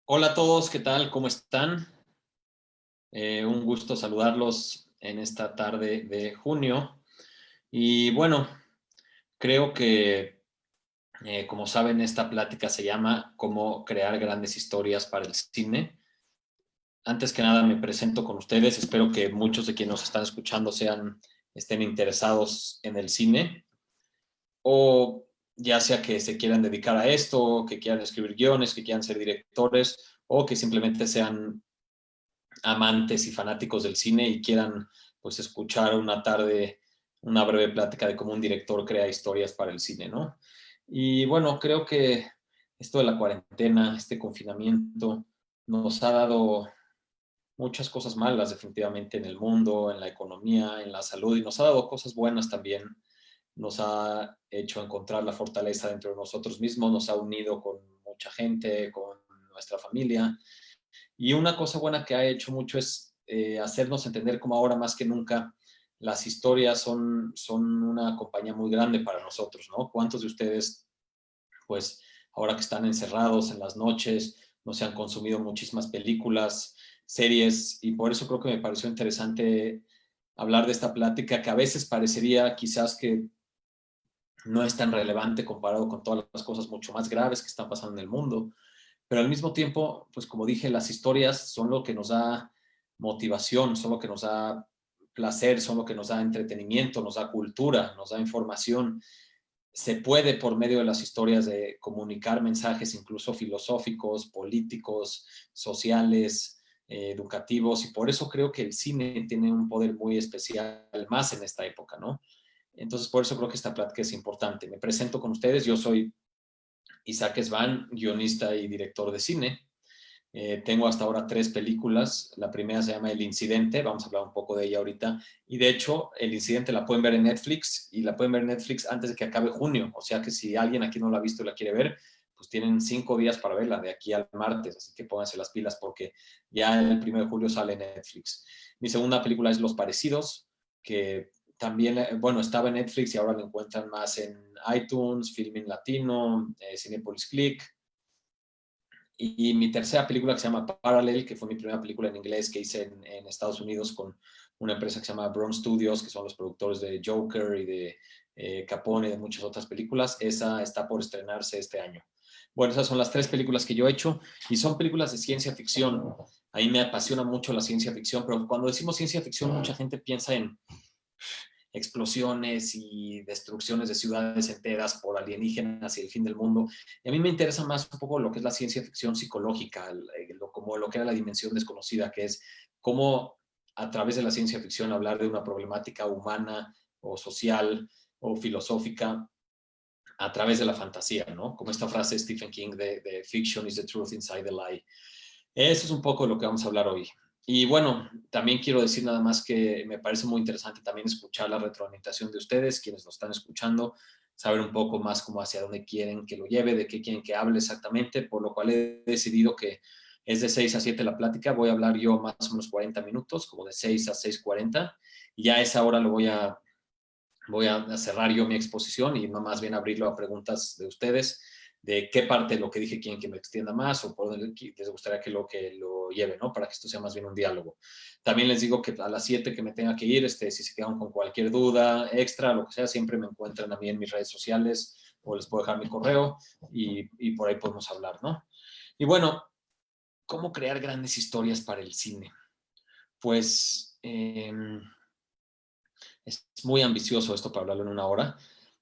Hola a todos, ¿qué tal? ¿Cómo están? Un gusto saludarlos en esta tarde de junio. Y bueno, creo que, como saben, esta plática se llama Cómo crear grandes historias para el cine. Antes que nada me presento con ustedes. Espero que muchos de quienes nos están escuchando estén interesados en el cine o ya sea que se quieran dedicar a esto, que quieran escribir guiones, que quieran ser directores o que simplemente sean amantes y fanáticos del cine y quieran pues escuchar una tarde, una breve plática de cómo un director crea historias para el cine, ¿no? Y bueno, creo que esto de la cuarentena, este confinamiento, nos ha dado muchas cosas malas definitivamente en el mundo, en la economía, en la salud, y nos ha dado cosas buenas también. Nos ha hecho encontrar la fortaleza dentro de nosotros mismos, nos ha unido con mucha gente, con nuestra familia, y una cosa buena que ha hecho mucho es hacernos entender como ahora más que nunca las historias son una compañía muy grande para nosotros, ¿no? ¿Cuántos de ustedes, pues, ahora que están encerrados en las noches, no se han consumido muchísimas películas, series? Y por eso creo que me pareció interesante hablar de esta plática que a veces parecería quizás que no es tan relevante comparado con todas las cosas mucho más graves que están pasando en el mundo, pero al mismo tiempo, pues como dije, las historias son lo que nos da motivación, son lo que nos da placer, son lo que nos da entretenimiento, nos da cultura, nos da información. Se puede por medio de las historias de comunicar mensajes incluso filosóficos, políticos, sociales, educativos, y por eso creo que el cine tiene un poder muy especial más en esta época, ¿no? Entonces, por eso creo que esta plática es importante. Me presento con ustedes, yo soy Isaac Svan, guionista y director de cine. Tengo hasta ahora 3 películas. La primera se llama El Incidente, vamos a hablar un poco de ella ahorita. Y de hecho, El Incidente la pueden ver en Netflix y la pueden ver en Netflix antes de que acabe junio. O sea que si alguien aquí no la ha visto y la quiere ver, pues tienen 5 días para verla de aquí al martes. Así que pónganse las pilas porque ya el 1 de julio sale en Netflix. Mi segunda película es Los Parecidos, que también, bueno, estaba en Netflix y ahora la encuentran más en iTunes, Filmin Latino, Cinepolis Click. Y mi tercera película que se llama Parallel, que fue mi primera película en inglés que hice en Estados Unidos con una empresa que se llama Brown Studios, que son los productores de Joker y de Capone y de muchas otras películas. Esa está por estrenarse este año. Bueno, esas son las 3 películas que yo he hecho y son películas de ciencia ficción. A mí me apasiona mucho la ciencia ficción, pero cuando decimos ciencia ficción mucha gente piensa en explosiones y destrucciones de ciudades enteras por alienígenas y el fin del mundo. Y a mí me interesa más un poco lo que es la ciencia ficción psicológica, como lo que era la dimensión desconocida, que es cómo a través de la ciencia ficción hablar de una problemática humana o social o filosófica a través de la fantasía, ¿no? Como esta frase de Stephen King de fiction is the truth inside the lie. Eso es un poco de lo que vamos a hablar hoy. Y bueno, también quiero decir nada más que me parece muy interesante también escuchar la retroalimentación de ustedes, quienes lo están escuchando, saber un poco más como hacia dónde quieren que lo lleve, de qué quieren que hable exactamente, por lo cual he decidido que es de 6 a 7 la plática. Voy a hablar yo más o menos 40 minutos, como de 6 a 6:40, y ya a esa hora voy a cerrar yo mi exposición y no más bien abrirlo a preguntas de ustedes, de qué parte de lo que dije quieren que me extienda más o por dónde les gustaría que lo lleve, ¿no? Para que esto sea más bien un diálogo. También les digo que a las 7 que me tenga que ir, si se quedan con cualquier duda extra, lo que sea, siempre me encuentran a mí en mis redes sociales o les puedo dejar mi correo y por ahí podemos hablar, ¿no? Y bueno, ¿cómo crear grandes historias para el cine? Pues es muy ambicioso esto para hablarlo en una hora.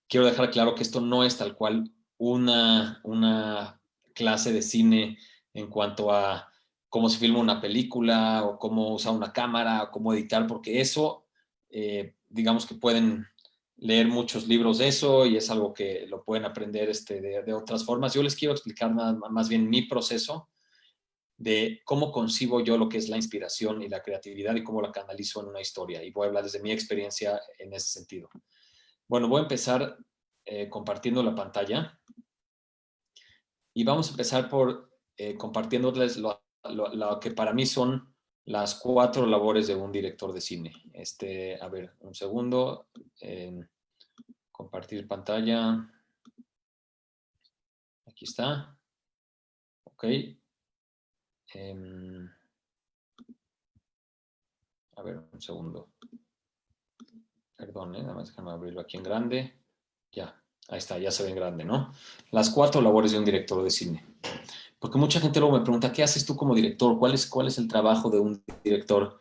Quiero dejar claro que esto no es tal cual una clase de cine en cuanto a cómo se filma una película o cómo usar una cámara o cómo editar, porque eso, digamos que pueden leer muchos libros de eso y es algo que lo pueden aprender de otras formas. Yo les quiero explicar más bien mi proceso de cómo concibo yo lo que es la inspiración y la creatividad y cómo la canalizo en una historia. Y voy a hablar desde mi experiencia en ese sentido. Bueno, voy a empezar compartiendo la pantalla y vamos a empezar por compartiéndoles lo que para mí son las 4 labores de un director de cine. A ver, un segundo. Compartir pantalla. Aquí está. Ok. A ver, un segundo. Perdón, nada más déjame abrirlo aquí en grande. Ya, ahí está, ya se ve en grande, ¿no? Las 4 labores de un director de cine. Porque mucha gente luego me pregunta, ¿qué haces tú como director? ¿Cuál es el trabajo de un director?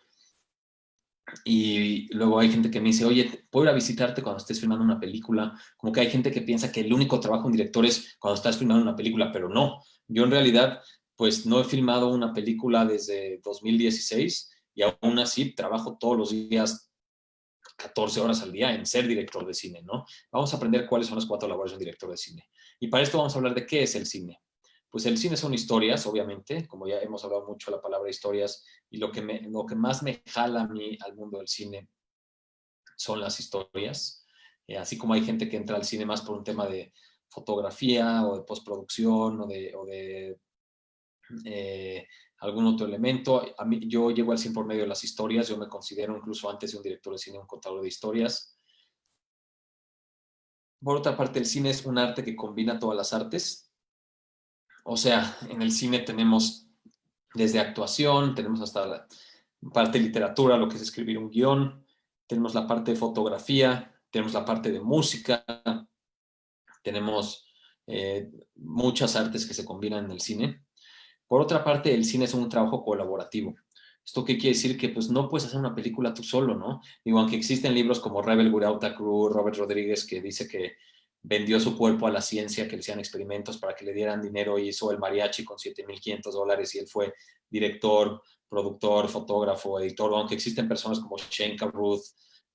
Y luego hay gente que me dice, oye, ¿puedo ir a visitarte cuando estés filmando una película? Como que hay gente que piensa que el único trabajo de un director es cuando estás filmando una película, pero no. Yo en realidad, pues no he filmado una película desde 2016 y aún así trabajo todos los días 14 horas al día en ser director de cine, ¿no? Vamos a aprender cuáles son las 4 labores de un director de cine. Y para esto vamos a hablar de qué es el cine. Pues el cine son historias, obviamente, como ya hemos hablado mucho de la palabra historias, y lo que más me jala a mí al mundo del cine son las historias. Así como hay gente que entra al cine más por un tema de fotografía o de postproducción o de algún otro elemento. A mí, yo llego al cine por medio de las historias, yo me considero incluso antes de un director de cine un contador de historias. Por otra parte, el cine es un arte que combina todas las artes. O sea, en el cine tenemos desde actuación, tenemos hasta la parte de literatura, lo que es escribir un guión, tenemos la parte de fotografía, tenemos la parte de música, tenemos muchas artes que se combinan en el cine. Por otra parte, el cine es un trabajo colaborativo. ¿Esto qué quiere decir? Que pues no puedes hacer una película tú solo, ¿no? Digo, aunque existen libros como Rebel Without a Crew, Robert Rodríguez, que dice que vendió su cuerpo a la ciencia, que le hacían experimentos para que le dieran dinero y hizo el mariachi con $7,500 y él fue director, productor, fotógrafo, editor, aunque existen personas como Shane Carruth,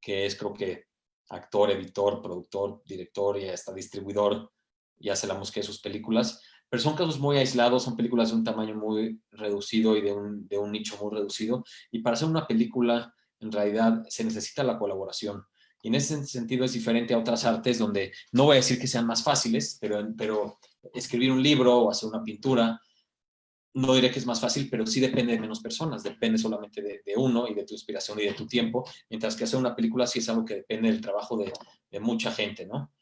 que es creo que actor, editor, productor, director y hasta distribuidor, y hace la música de sus películas, pero son casos muy aislados, son películas de un tamaño muy reducido y de un nicho muy reducido, y para hacer una película en realidad se necesita la colaboración. Y en ese sentido es diferente a otras artes donde no voy a decir que sean más fáciles, pero escribir un libro o hacer una pintura, no diré que es más fácil, pero sí depende de menos personas, depende solamente de uno y de tu inspiración y de tu tiempo, mientras que hacer una película sí es algo que depende del trabajo de mucha gente, ¿no?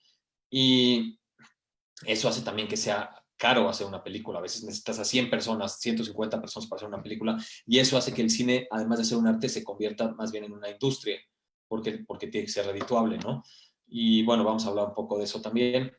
Y eso hace también que sea caro hacer una película. A veces necesitas a 100 personas, 150 personas para hacer una película, y eso hace que el cine, además de ser un arte, se convierta más bien en una industria, porque tiene que ser redituable, ¿no? Y bueno, vamos a hablar un poco de eso también.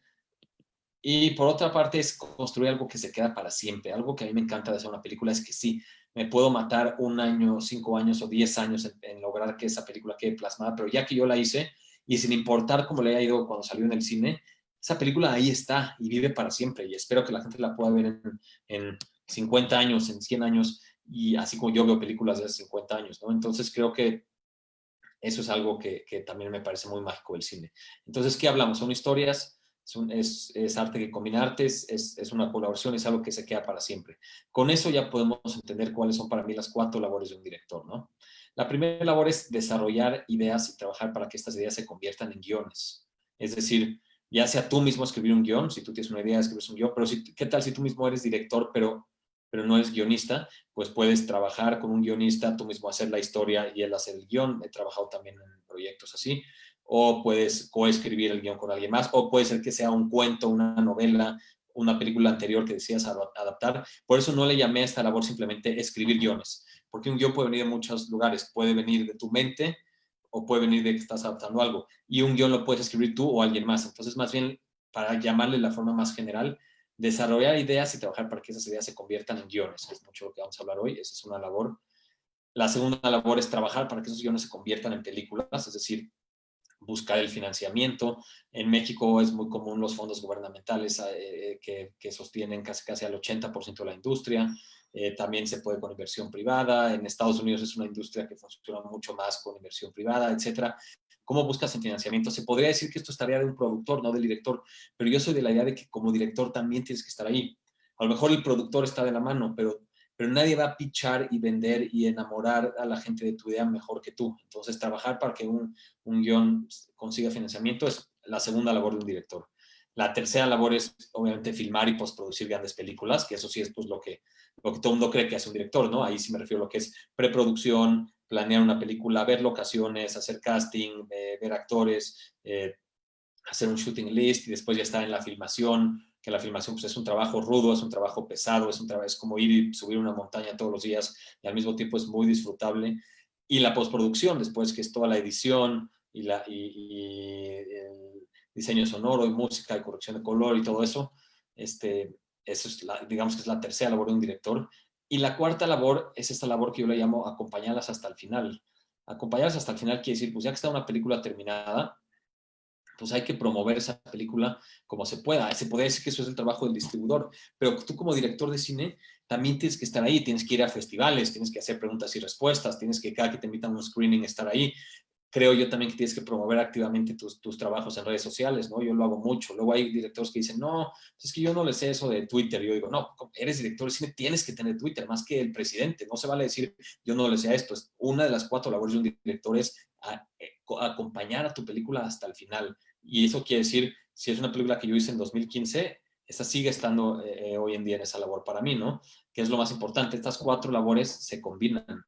Y por otra parte es construir algo que se queda para siempre. Algo que a mí me encanta de hacer una película es que sí, me puedo matar 1 año, 5 años o 10 años en lograr que esa película quede plasmada, pero ya que yo la hice, y sin importar cómo le haya ido cuando salió en el cine, esa película ahí está y vive para siempre. Y espero que la gente la pueda ver en 50 años, en 100 años, y así como yo veo películas de hace 50 años, ¿no? Entonces creo que eso es algo que también me parece muy mágico del cine. Entonces, ¿qué hablamos? Son historias, es arte que combina artes, es una colaboración, es algo que se queda para siempre. Con eso ya podemos entender cuáles son para mí las 4 labores de un director, ¿no? La primera labor es desarrollar ideas y trabajar para que estas ideas se conviertan en guiones. Es decir, ya sea tú mismo escribir un guión, si tú tienes una idea, escribes un guión, pero ¿qué tal si tú mismo eres director, pero no eres guionista? Pues puedes trabajar con un guionista, tú mismo hacer la historia y él hacer el guión. He trabajado también en proyectos así. O puedes coescribir el guión con alguien más, o puede ser que sea un cuento, una novela, una película anterior que decías adaptar. Por eso no le llamé a esta labor simplemente escribir guiones, porque un guión puede venir de muchos lugares. Puede venir de tu mente o puede venir de que estás adaptando algo. Y un guión lo puedes escribir tú o alguien más. Entonces, más bien, para llamarle la forma más general, desarrollar ideas y trabajar para que esas ideas se conviertan en guiones, que es mucho lo que vamos a hablar hoy. Esa es una labor. La segunda labor es trabajar para que esos guiones se conviertan en películas, es decir, buscar el financiamiento. En México es muy común los fondos gubernamentales que sostienen casi al 80% de la industria. También se puede con inversión privada. En Estados Unidos es una industria que funciona mucho más con inversión privada, etcétera. ¿Cómo buscas el financiamiento? Se podría decir que esto es tarea de un productor, no del director, pero yo soy de la idea de que como director también tienes que estar ahí. A lo mejor el productor está de la mano, pero nadie va a pichar y vender y enamorar a la gente de tu idea mejor que tú. Entonces, trabajar para que un guión consiga financiamiento es la segunda labor de un director. La tercera labor es, obviamente, filmar y postproducir grandes películas, que eso sí es pues, lo que todo el mundo cree que hace un director, ¿no? Ahí sí me refiero a lo que es preproducción, planear una película, ver locaciones, hacer casting, ver actores, hacer un shooting list y después ya estar en la filmación, que la filmación pues, es un trabajo rudo, es un trabajo pesado, es como ir y subir una montaña todos los días y al mismo tiempo es muy disfrutable. Y la postproducción, después que es toda la edición y el diseño sonoro y música y corrección de color y todo eso, eso es digamos que es la tercera labor de un director. Y la cuarta labor es esta labor que yo le llamo acompañarlas hasta el final. Acompañarlas hasta el final quiere decir, pues ya que está una película terminada, pues hay que promover esa película como se pueda. Se puede decir que eso es el trabajo del distribuidor, pero tú como director de cine también tienes que estar ahí, tienes que ir a festivales, tienes que hacer preguntas y respuestas, tienes que cada que te invitan a un screening estar ahí. Creo yo también que tienes que promover activamente tus trabajos en redes sociales, ¿no? Yo lo hago mucho. Luego hay directores que dicen, no, es que yo no le sé eso de Twitter. Yo digo, no, eres director de cine, tienes que tener Twitter, más que el presidente. No se vale decir, yo no le sé a esto. Es una de las 4 labores de un director es acompañar a tu película hasta el final. Y eso quiere decir, si es una película que yo hice en 2015, esa sigue estando hoy en día en esa labor para mí, ¿no? Que es lo más importante. Estas 4 labores se combinan.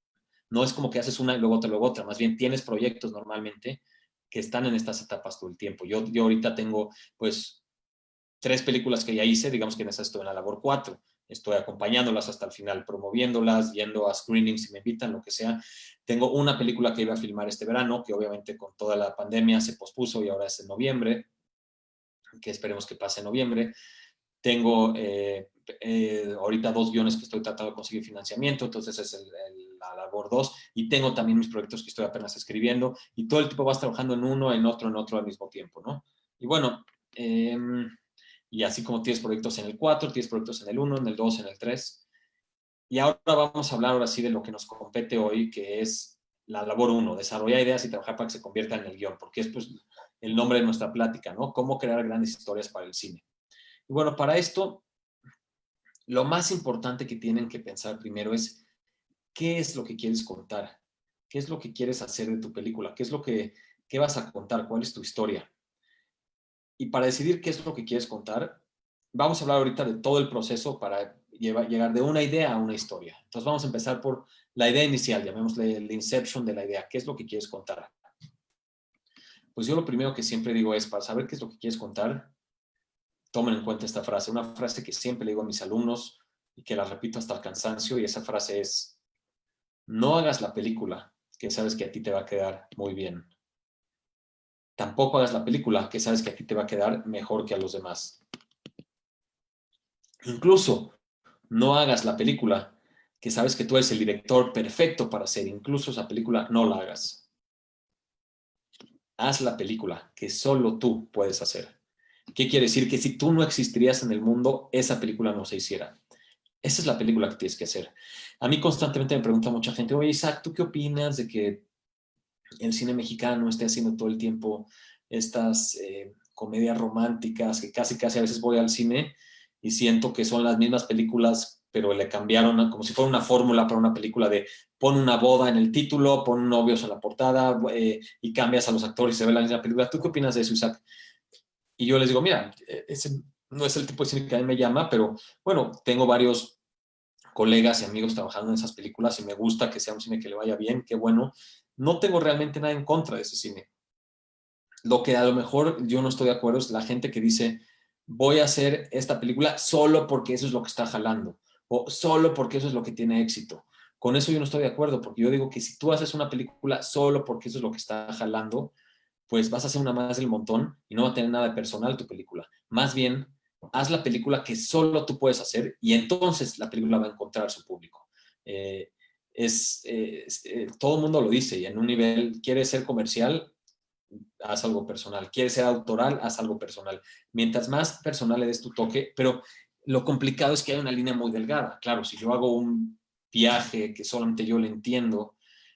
No es como que haces una y luego otra, más bien tienes proyectos normalmente que están en estas etapas todo el tiempo. Yo ahorita tengo pues 3 películas que ya hice, digamos que en esa estoy en la labor 4. Estoy acompañándolas hasta el final, promoviéndolas, yendo a screenings si me invitan, lo que sea. Tengo una película que iba a filmar este verano, que obviamente con toda la pandemia se pospuso y ahora es en noviembre, que esperemos que pase en noviembre. Tengo ahorita 2 guiones que estoy tratando de conseguir financiamiento, entonces es la labor 2. Y tengo también mis proyectos que estoy apenas escribiendo y todo el tiempo vas trabajando en uno, en otro al mismo tiempo, ¿no? Y bueno, y así como tienes proyectos en el 4, tienes proyectos en el 1, en el 2, en el 3. Y ahora vamos a hablar ahora sí de lo que nos compete hoy, que es la labor 1, desarrollar ideas y trabajar para que se conviertan en el guión, porque es pues el nombre de nuestra plática, ¿no? Cómo crear grandes historias para el cine. Y bueno, para esto, lo más importante que tienen que pensar primero es qué es lo que quieres contar, qué es lo que quieres hacer de tu película, qué vas a contar, cuál es tu historia. Y para decidir qué es lo que quieres contar, vamos a hablar ahorita de todo el proceso para llegar de una idea a una historia. Entonces vamos a empezar por la idea inicial, llamémosle el inception de la idea, qué es lo que quieres contar. Pues yo lo primero que siempre digo es, para saber qué es lo que quieres contar, tomen en cuenta esta frase, una frase que siempre le digo a mis alumnos y que la repito hasta el cansancio, y esa frase es, no hagas la película que sabes que a ti te va a quedar muy bien. Tampoco hagas la película que sabes que a ti te va a quedar mejor que a los demás. Incluso no hagas la película que sabes que tú eres el director perfecto para hacer. Incluso esa película no la hagas. Haz la película que solo tú puedes hacer. ¿Qué quiere decir? Que si tú no existirías en el mundo, esa película no se hiciera. Esa es la película que tienes que hacer. A mí constantemente me pregunta mucha gente, oye, Isaac, ¿tú qué opinas de que el cine mexicano esté haciendo todo el tiempo estas comedias románticas que casi a veces voy al cine y siento que son las mismas películas, pero le cambiaron como si fuera una fórmula para una película de pon una boda en el título, pon novios en la portada y cambias a los actores y se ve la misma película? ¿Tú qué opinas de eso, Isaac? Y yo les digo, mira, ese no es el tipo de cine que a mí me llama, pero bueno, tengo varios colegas y amigos trabajando en esas películas y me gusta que sea un cine que le vaya bien, qué bueno. No tengo realmente nada en contra de ese cine. Lo que a lo mejor yo no estoy de acuerdo es la gente que dice, voy a hacer esta película solo porque eso es lo que está jalando o solo porque eso es lo que tiene éxito. Con eso yo no estoy de acuerdo, porque yo digo que si tú haces una película solo porque eso es lo que está jalando, pues vas a hacer una más del montón y no va a tener nada de personal tu película. Más bien, haz la película que solo tú puedes hacer y entonces la película va a encontrar su público. Eh, todo el mundo lo dice y en un nivel, ¿quieres ser comercial? Haz algo personal. ¿Quieres ser autoral? Haz algo personal. Mientras más personal le des tu toque, pero lo complicado es que hay una línea muy delgada. Claro, si yo hago un viaje que solamente yo le entiendo,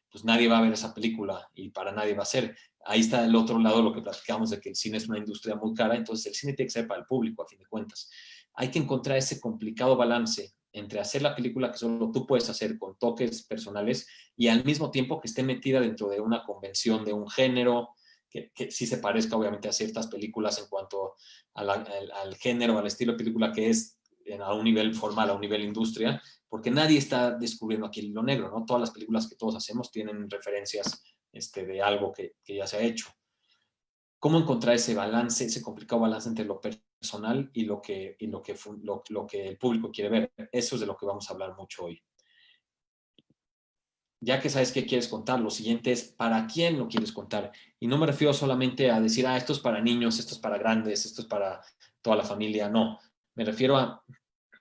pues nadie va a ver esa película y para nadie va a ser. Ahí está el otro lado, lo que platicamos de que el cine es una industria muy cara, entonces el cine tiene que ser para el público, a fin de cuentas. Hay que encontrar ese complicado balance entre hacer la película que solo tú puedes hacer con toques personales y al mismo tiempo que esté metida dentro de una convención de un género, que sí se parezca obviamente a ciertas películas en cuanto al género, al estilo de película que es a un nivel formal, a un nivel industria, porque nadie está descubriendo aquí el hilo negro, ¿no? Todas las películas que todos hacemos tienen referencias de algo que ya se ha hecho. cómo encontrar ese balance, ese complicado balance entre lo personal y lo que el público quiere ver. Eso es de lo que vamos a hablar mucho hoy. Ya que sabes qué quieres contar, lo siguiente es para quién lo quieres contar. Y no me refiero solamente a decir, esto es para niños, esto es para grandes, esto es para toda la familia. No, me refiero a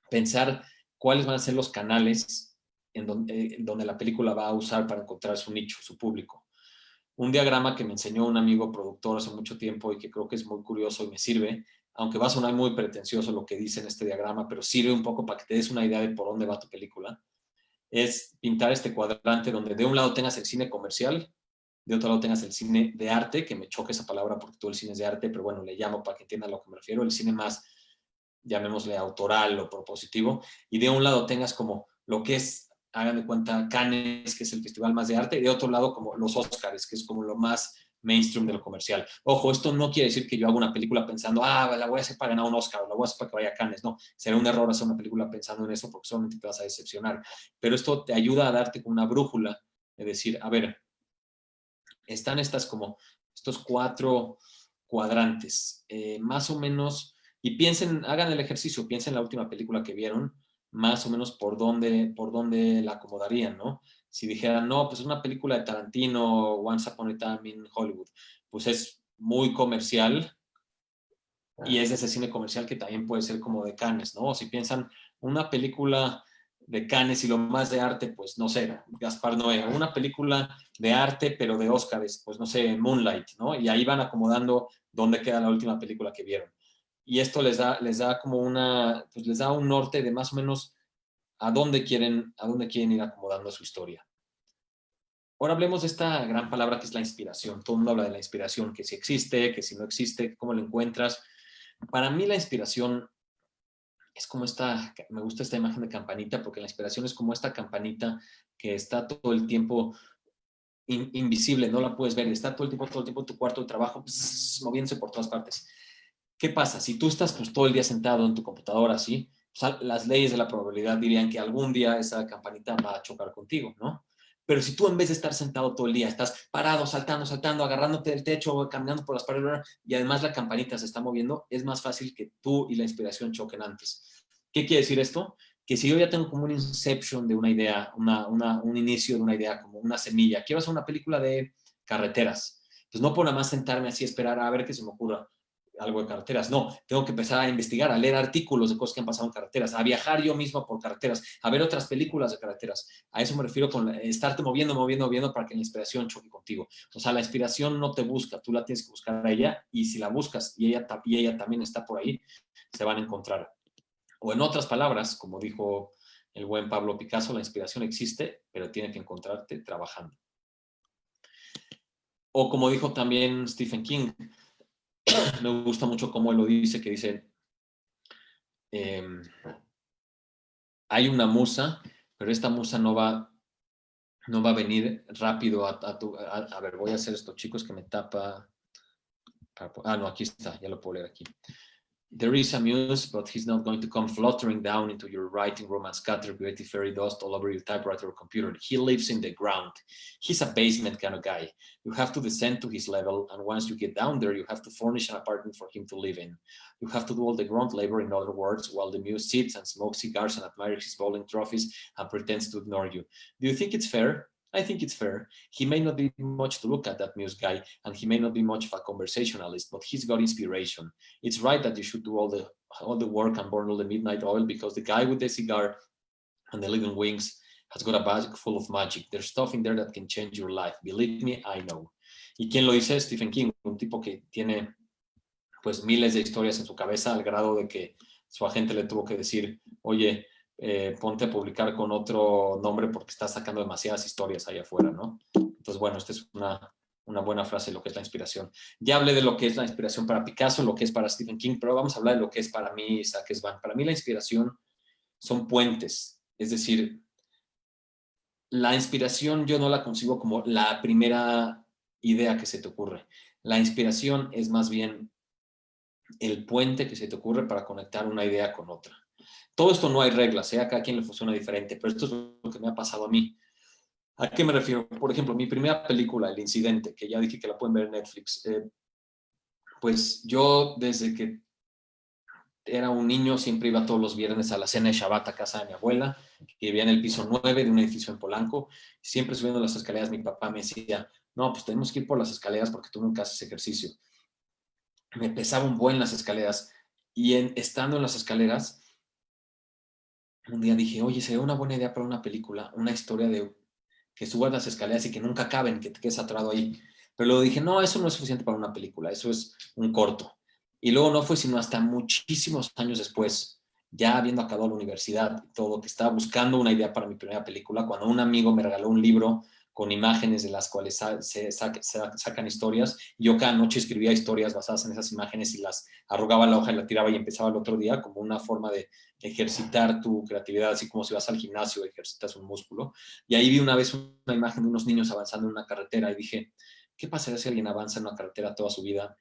pensar cuáles van a ser los canales en donde la película va a usar para encontrar su nicho, su público. Un diagrama que me enseñó un amigo productor hace mucho tiempo y que creo que es muy curioso y me sirve, aunque va a sonar muy pretencioso lo que dice en este diagrama, pero sirve un poco para que te des una idea de por dónde va tu película, es pintar este cuadrante donde de un lado tengas el cine comercial, de otro lado tengas el cine de arte, que me choca esa palabra porque todo el cine es de arte, pero bueno, le llamo para que entiendan a lo que me refiero, el cine más, llamémosle autoral o propositivo, y de un lado tengas como lo que es, hagan de cuenta, Cannes, que es el festival más de arte, y de otro lado como los Oscars, que es como lo más mainstream de lo comercial. Ojo, esto no quiere decir que yo haga una película pensando, la voy a hacer para ganar un Oscar, o la voy a hacer para que vaya a Cannes. No, será un error hacer una película pensando en eso porque solamente te vas a decepcionar. Pero esto te ayuda a darte como una brújula de decir, a ver, están estos 4 cuadrantes, más o menos, y piensen, hagan el ejercicio, piensen en la última película que vieron, más o menos por dónde la acomodarían, ¿no? Si dijeran, no, pues es una película de Tarantino, Once Upon a Time in Hollywood, pues es muy comercial y es de ese cine comercial que también puede ser como de Cannes, ¿no? O si piensan una película de Cannes y lo más de arte, pues no sé, Gaspar Noé, o una película de arte pero de Óscares, pues no sé, Moonlight, ¿no? Y ahí van acomodando dónde queda la última película que vieron. Y esto les da como pues les da un norte de más o menos a dónde quieren ir acomodando su historia. Ahora hablemos de esta gran palabra que es la inspiración. Todo el mundo habla de la inspiración, que si existe, que si no existe, cómo la encuentras. Para mí la inspiración es como me gusta esta imagen de campanita, porque la inspiración es como esta campanita que está todo el tiempo invisible, no la puedes ver, está todo el tiempo en tu cuarto de trabajo, moviéndose por todas partes. ¿Qué pasa? Si tú estás pues, todo el día sentado en tu computadora así, pues, las leyes de la probabilidad dirían que algún día esa campanita va a chocar contigo, ¿no? Pero si tú en vez de estar sentado todo el día, estás parado, saltando, agarrándote del techo, caminando por las paredes, y además la campanita se está moviendo, es más fácil que tú y la inspiración choquen antes. ¿Qué quiere decir esto? Que si yo ya tengo como un inception de una idea, un inicio de una idea, como una semilla, quiero hacer una película de carreteras, pues no puedo nada más sentarme así, esperar a ver qué se me ocurra algo de carreteras. No, tengo que empezar a investigar, a leer artículos de cosas que han pasado en carreteras, a viajar yo mismo por carreteras, a ver otras películas de carreteras. A eso me refiero con estarte moviendo para que la inspiración choque contigo. O sea, la inspiración no te busca, tú la tienes que buscar a ella, y si la buscas y ella también está por ahí, se van a encontrar. O en otras palabras, como dijo el buen Pablo Picasso, la inspiración existe, pero tiene que encontrarte trabajando. O como dijo también Stephen King, me gusta mucho cómo él lo dice, que dice, hay una musa, pero esta musa no va a venir rápido a ver, voy a hacer esto, chicos, que me tapa. No, aquí está, ya lo puedo leer aquí. There is a muse, but he's not going to come fluttering down into your writing room and scatter creative fairy dust all over your typewriter or computer. He lives in the ground. He's a basement kind of guy. You have to descend to his level, and once you get down there, you have to furnish an apartment for him to live in. You have to do all the grunt labor, in other words, while the muse sits and smokes cigars and admires his bowling trophies and pretends to ignore you. Do you think it's fair? I think it's fair. He may not be much to look at, that muse guy, and he may not be much of a conversationalist, but he's got inspiration. It's right that you should do all the work and burn all the midnight oil, because the guy with the cigar and the living wings has got a bag full of magic. There's stuff in there that can change your life. Believe me, I know. ¿Y quién lo dice? Stephen King, un tipo que tiene pues miles de historias en su cabeza, al grado de que su agente le tuvo que decir, oye, ponte a publicar con otro nombre porque estás sacando demasiadas historias ahí afuera, ¿no? Entonces, bueno, esta es una buena frase de lo que es la inspiración. Ya hablé de lo que es la inspiración para Picasso, lo que es para Stephen King, pero vamos a hablar de lo que es para mí Isaac Svan. Para mí la inspiración son puentes, es decir, la inspiración yo no la concibo como la primera idea que se te ocurre. La inspiración es más bien el puente que se te ocurre para conectar una idea con otra. Todo esto no hay reglas, a cada quien le funciona diferente, pero esto es lo que me ha pasado a mí. ¿A qué me refiero? Por ejemplo, mi primera película, El Incidente, que ya dije que la pueden ver en Netflix, Pues yo desde que era un niño siempre iba todos los viernes a la cena de Shabbat a casa de mi abuela, que vivía en el piso 9 de un edificio en Polanco. Siempre subiendo las escaleras mi papá me decía, no, pues tenemos que ir por las escaleras porque tú nunca haces ejercicio. Me pesaba un buen las escaleras y estando en las escaleras, un día dije, oye, sería una buena idea para una película, una historia de que subas las escaleras y que nunca acaben, que te quedes atorado ahí. Pero luego dije, no, eso no es suficiente para una película, eso es un corto. Y luego no fue sino hasta muchísimos años después, ya habiendo acabado la universidad y todo, que estaba buscando una idea para mi primera película, cuando un amigo me regaló un libro con imágenes de las cuales sacan historias. Y yo cada noche escribía historias basadas en esas imágenes y las arrugaba la hoja y la tiraba y empezaba el otro día como una forma de ejercitar tu creatividad, así como si vas al gimnasio y ejercitas un músculo. Y ahí vi una vez una imagen de unos niños avanzando en una carretera y dije, ¿qué pasaría si alguien avanza en una carretera toda su vida?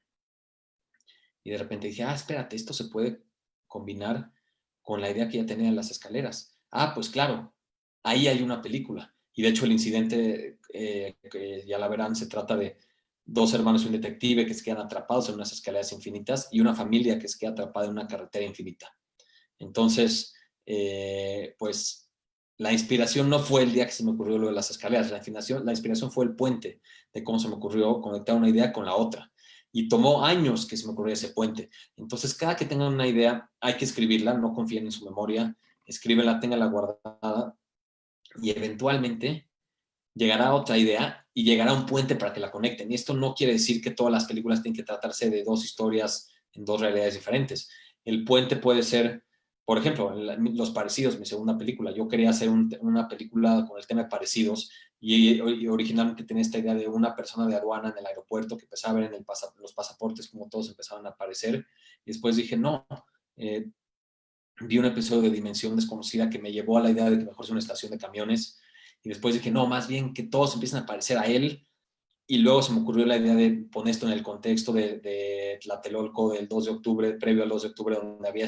Y de repente dije, espérate, esto se puede combinar con la idea que ya tenía de las escaleras. Pues claro, ahí hay una película. Y de hecho el incidente, que ya la verán, se trata de dos hermanos y un detective que se quedan atrapados en unas escaleras infinitas y una familia que se queda atrapada en una carretera infinita. Entonces, pues la inspiración no fue el día que se me ocurrió lo de las escaleras, la inspiración fue el puente de cómo se me ocurrió conectar una idea con la otra. Y tomó años que se me ocurrió ese puente. Entonces, cada que tengan una idea, hay que escribirla, no confíen en su memoria, escríbela, téngala guardada y eventualmente llegará otra idea y llegará un puente para que la conecten. Y esto no quiere decir que todas las películas tienen que tratarse de dos historias en dos realidades diferentes. El puente puede ser, por ejemplo, Los Parecidos, mi segunda película. Yo quería hacer una película con el tema de parecidos y originalmente tenía esta idea de una persona de aduana en el aeropuerto que empezaba a ver en los pasaportes como todos empezaban a aparecer. Y después dije, no, vi un episodio de Dimensión Desconocida que me llevó a la idea de que mejor sea una estación de camiones. Y después dije, no, más bien que todos empiezan a parecer a él. Y luego se me ocurrió la idea de poner esto en el contexto de Tlatelolco del 2 de octubre, previo al 2 de octubre, donde había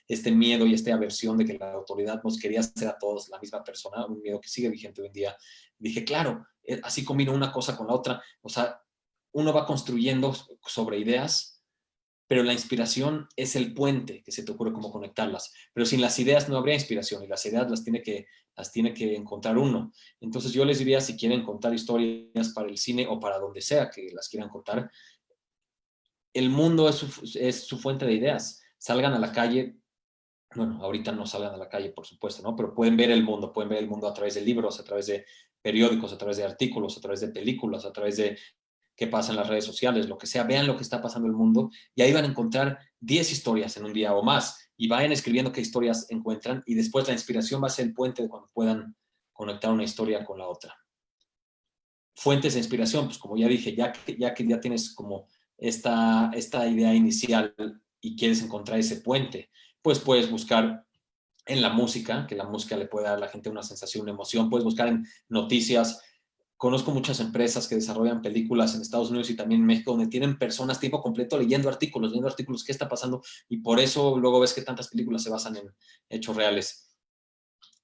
este miedo y esta aversión de que la autoridad nos quería hacer a todos la misma persona, un miedo que sigue vigente hoy en día. Y dije, claro, así combino una cosa con la otra. O sea, uno va construyendo sobre ideas, pero la inspiración es el puente que se te ocurre cómo conectarlas. Pero sin las ideas no habría inspiración y las ideas las tiene que encontrar uno. Entonces yo les diría, si quieren contar historias para el cine o para donde sea que las quieran contar, el mundo es su fuente de ideas. Salgan a la calle. Bueno, ahorita no salgan a la calle, por supuesto, ¿no? Pero pueden ver el mundo a través de libros, a través de periódicos, a través de artículos, a través de películas, a través de qué pasa en las redes sociales, lo que sea, vean lo que está pasando en el mundo y ahí van a encontrar 10 historias en un día o más y vayan escribiendo qué historias encuentran y después la inspiración va a ser el puente de cuando puedan conectar una historia con la otra. Fuentes de inspiración, pues como ya dije, ya tienes como esta idea inicial y quieres encontrar ese puente, pues puedes buscar en la música, que la música le puede dar a la gente una sensación, una emoción, puedes buscar en noticias. Conozco muchas empresas que desarrollan películas en Estados Unidos y también en México donde tienen personas tiempo completo leyendo artículos, qué está pasando, y por eso luego ves que tantas películas se basan en hechos reales.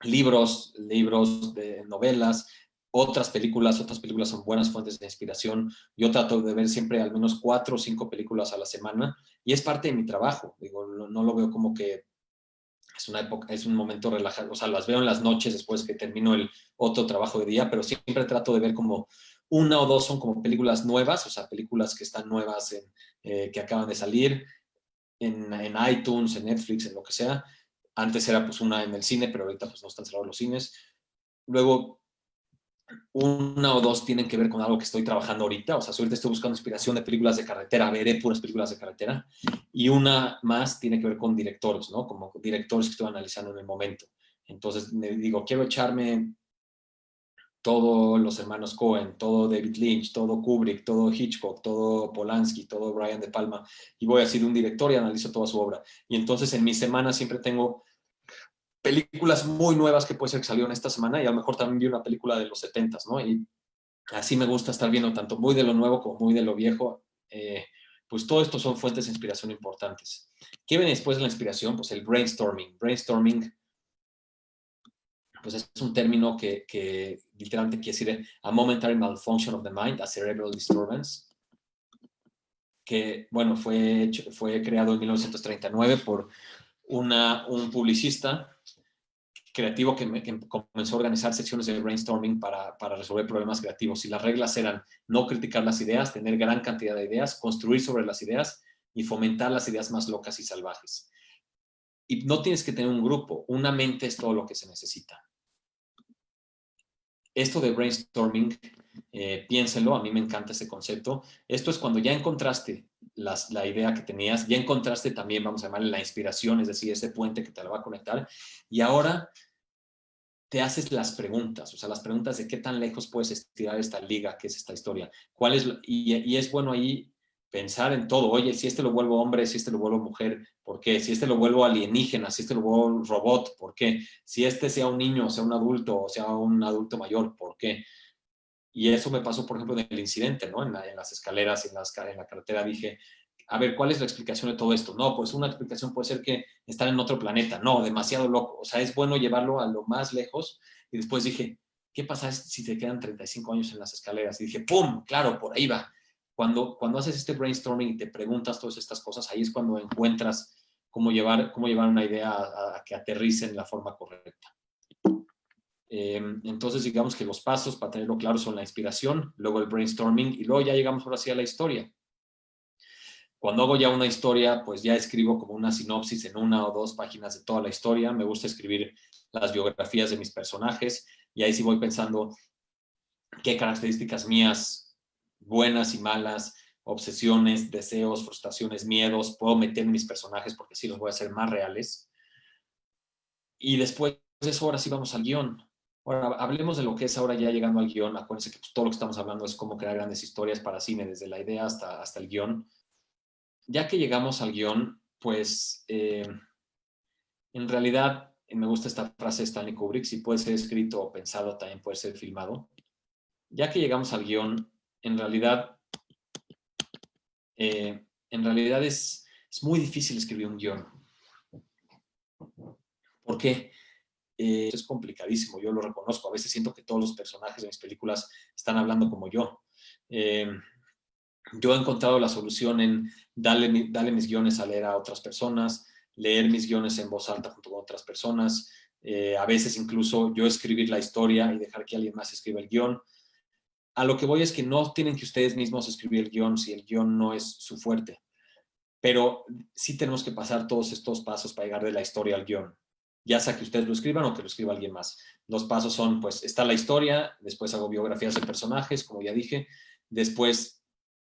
Libros de novelas, otras películas son buenas fuentes de inspiración. Yo trato de ver siempre al menos 4 o 5 películas a la semana y es parte de mi trabajo. Digo, no lo veo como que es un momento relajado, o sea, las veo en las noches después que termino el otro trabajo de día, pero siempre trato de ver como una o dos son como películas nuevas, o sea, películas que están nuevas, que acaban de salir en iTunes, en Netflix, en lo que sea. Antes era pues una en el cine, pero ahorita pues no están cerrados los cines. Luego una o dos tienen que ver con algo que estoy trabajando ahorita, o sea, si ahorita estoy buscando inspiración de películas de carretera, veré puras películas de carretera, y una más tiene que ver con directores, ¿no? Como directores que estoy analizando en el momento. Entonces me digo, quiero echarme todos los hermanos Cohen, todo David Lynch, todo Kubrick, todo Hitchcock, todo Polanski, todo Brian De Palma, y voy así de un director y analizo toda su obra. Y entonces en mi semana siempre tengo películas muy nuevas que puede ser que salieron esta semana y a lo mejor también vi una película de los 70s, ¿no? Y así me gusta estar viendo tanto muy de lo nuevo como muy de lo viejo. Pues todo esto son fuentes de inspiración importantes. ¿Qué viene después de la inspiración? Pues el brainstorming. Brainstorming, pues es un término que literalmente quiere decir a momentary malfunction of the mind, a cerebral disturbance, que bueno, fue creado en 1939 por un publicista creativo que comenzó a organizar secciones de brainstorming para resolver problemas creativos. Y las reglas eran no criticar las ideas, tener gran cantidad de ideas, construir sobre las ideas y fomentar las ideas más locas y salvajes. Y no tienes que tener un grupo, una mente es todo lo que se necesita. Esto de brainstorming, piénsenlo, a mí me encanta ese concepto. Esto es cuando ya encontraste la idea que tenías, ya encontraste también, vamos a llamarle la inspiración, es decir, ese puente que te la va a conectar, y ahora te haces las preguntas, o sea, las preguntas de qué tan lejos puedes estirar esta liga, que es esta historia. Y es bueno ahí pensar en todo. Oye, si este lo vuelvo hombre, si este lo vuelvo mujer, ¿por qué? Si este lo vuelvo alienígena, si este lo vuelvo robot, ¿por qué? Si este sea un niño, sea un adulto, o sea un adulto mayor, ¿por qué? Y eso me pasó, por ejemplo, en el incidente, ¿no? En las escaleras, en la carretera, dije, a ver, ¿cuál es la explicación de todo esto? No, pues una explicación puede ser que están en otro planeta. No, demasiado loco. O sea, es bueno llevarlo a lo más lejos. Y después dije, ¿qué pasa si te quedan 35 años en las escaleras? Y dije, ¡pum! Claro, por ahí va. Cuando haces este brainstorming y te preguntas todas estas cosas, ahí es cuando encuentras cómo llevar una idea a que aterrice en la forma correcta. Entonces, digamos que los pasos para tenerlo claro son la inspiración, luego el brainstorming y luego ya llegamos ahora sí a la historia. Cuando hago ya una historia, pues ya escribo como una sinopsis en 1 o 2 páginas de toda la historia. Me gusta escribir las biografías de mis personajes y ahí sí voy pensando qué características mías, buenas y malas, obsesiones, deseos, frustraciones, miedos, puedo meter en mis personajes porque así los voy a hacer más reales. Y después de eso, ahora sí vamos al guión. Ahora, hablemos de lo que es ahora ya llegando al guión. Acuérdense que pues, todo lo que estamos hablando es cómo crear grandes historias para cine, desde la idea hasta el guión. Ya que llegamos al guión, pues en realidad me gusta esta frase de Stanley Kubrick, si puede ser escrito o pensado, también puede ser filmado. Ya que llegamos al guión, en realidad, es muy difícil escribir un guión. ¿Por qué? Es complicadísimo, yo lo reconozco. A veces siento que todos los personajes de mis películas están hablando como yo. Yo he encontrado la solución en darle mis guiones a leer a otras personas, leer mis guiones en voz alta junto con otras personas, a veces incluso yo escribir la historia y dejar que alguien más escriba el guión. A lo que voy es que no tienen que ustedes mismos escribir el guión si el guión no es su fuerte, pero sí tenemos que pasar todos estos pasos para llegar de la historia al guión, ya sea que ustedes lo escriban o que lo escriba alguien más. Los pasos son, pues, está la historia, después hago biografías de personajes, como ya dije, después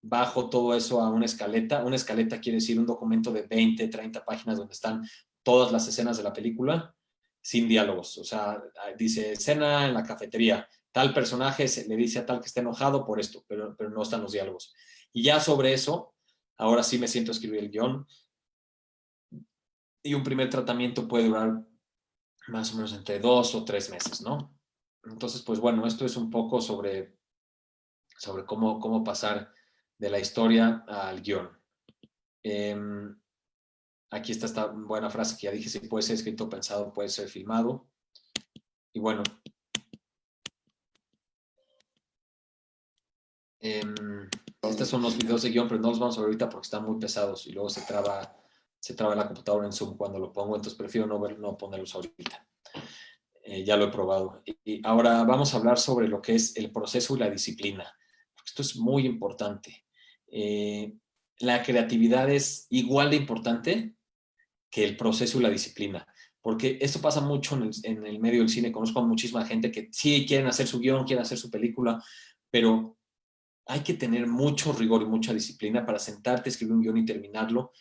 bajo todo eso a una escaleta. Una escaleta quiere decir un documento de 20, 30 páginas donde están todas las escenas de la película sin diálogos. O sea, dice escena en la cafetería, tal personaje le dice a tal que está enojado por esto, pero no están los diálogos. Y ya sobre eso, ahora sí me siento a escribir el guión. Y un primer tratamiento puede durar más o menos entre 2 o 3 meses, ¿no? Entonces, pues bueno, esto es un poco sobre cómo pasar de la historia al guión. Aquí está esta buena frase que ya dije, si puede ser escrito o pensado, puede ser filmado. Y bueno, estos son los videos de guión, pero no los vamos a ver ahorita porque están muy pesados y luego se traba la computadora en Zoom cuando lo pongo, entonces prefiero no ponerlos ahorita. Ya lo he probado. Y ahora vamos a hablar sobre lo que es el proceso y la disciplina. Esto es muy importante. La creatividad es igual de importante que el proceso y la disciplina. Porque esto pasa mucho en el medio del cine. Conozco a muchísima gente que sí quieren hacer su guión, quieren hacer su película, pero hay que tener mucho rigor y mucha disciplina para sentarte, escribir un guión y terminarlo.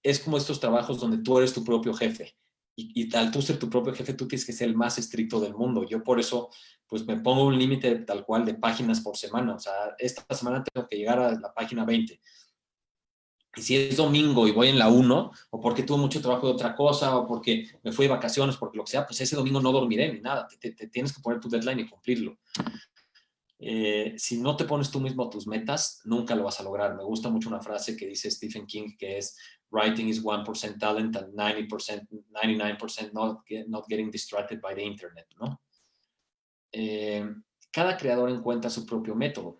Es como estos trabajos donde tú eres tu propio jefe. Y al tú ser tu propio jefe, tú tienes que ser el más estricto del mundo. Yo por eso, pues me pongo un límite tal cual de páginas por semana. O sea, esta semana tengo que llegar a la página 20. Y si es domingo y voy en la 1, o porque tuve mucho trabajo de otra cosa, o porque me fui de vacaciones, porque lo que sea, pues ese domingo no dormiré ni nada. Te tienes que poner tu deadline y cumplirlo. Si no te pones tú mismo tus metas, nunca lo vas a lograr. Me gusta mucho una frase que dice Stephen King, que es writing is 1% talent and 99% not getting distracted by the internet, ¿no? Cada creador encuentra su propio método.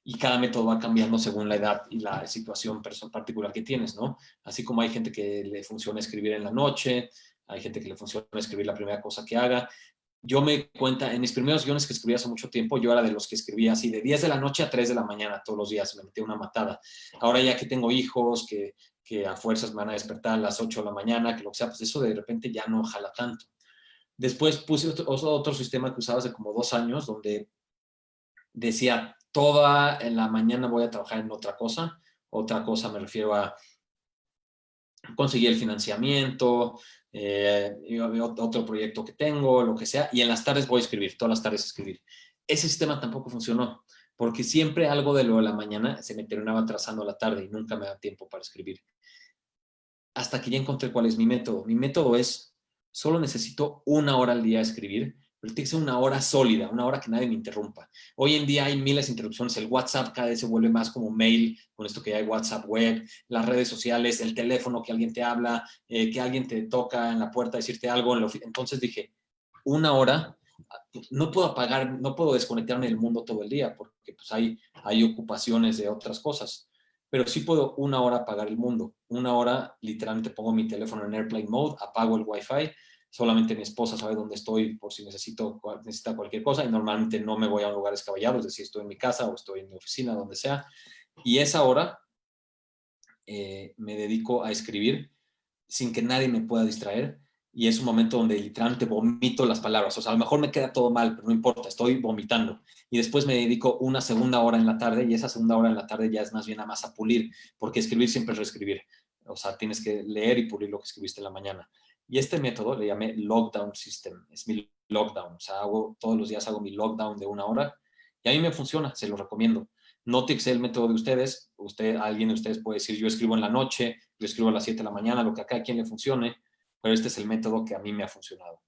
y cada método va cambiando según la edad y la situación particular que tienes, ¿no? Así como hay gente que le funciona escribir en la noche, hay gente que le funciona escribir la primera cosa que haga. Yo me di cuenta, en mis primeros guiones que escribí hace mucho tiempo, yo era de los que escribía así de 10 de la noche a 3 de la mañana todos los días, me metía una matada. Ahora ya que tengo hijos, que a fuerzas me van a despertar a las 8 de la mañana, que lo que sea, pues eso de repente ya no jala tanto. Después puse otro sistema que usaba hace como 2 años, donde decía, toda en la mañana voy a trabajar en otra cosa. Otra cosa me refiero a conseguir el financiamiento, otro proyecto que tengo, lo que sea, y en las tardes voy a escribir, todas las tardes escribir. Ese sistema tampoco funcionó, porque siempre algo de lo de la mañana se me terminaba atrasando a la tarde y nunca me da tiempo para escribir. Hasta que ya encontré cuál es mi método. Mi método es, solo necesito 1 hora al día a escribir, pero tiene que ser 1 hora sólida, 1 hora que nadie me interrumpa. Hoy en día hay miles de interrupciones. El WhatsApp cada vez se vuelve más como mail, con esto que hay WhatsApp web, las redes sociales, el teléfono que alguien te habla, que alguien te toca en la puerta a decirte algo. Entonces dije, 1 hora, no puedo apagar, no puedo desconectarme del mundo todo el día, porque pues hay ocupaciones de otras cosas. Pero sí puedo 1 hora apagar el mundo. 1 hora, literalmente pongo mi teléfono en airplane mode, apago el wifi, solamente mi esposa sabe dónde estoy por si necesita cualquier cosa, y normalmente no me voy a un lugar descabellado, es decir, estoy en mi casa o estoy en mi oficina, donde sea. Y esa hora me dedico a escribir sin que nadie me pueda distraer, y es un momento donde literalmente vomito las palabras. O sea, a lo mejor me queda todo mal, pero no importa, estoy vomitando. Y después me dedico una segunda hora en la tarde, y esa segunda hora en la tarde ya es más bien a más a pulir, porque escribir siempre es reescribir. O sea, tienes que leer y pulir lo que escribiste en la mañana. Y este método le llamé Lockdown System, es mi lockdown. O sea, todos los días hago mi lockdown de 1 hora, y a mí me funciona, se lo recomiendo. No te el método de ustedes. Alguien de ustedes puede decir, yo escribo en la noche, yo escribo a las 7 de la mañana, lo que a cada quien le funcione, pero este es el método que a mí me ha funcionado.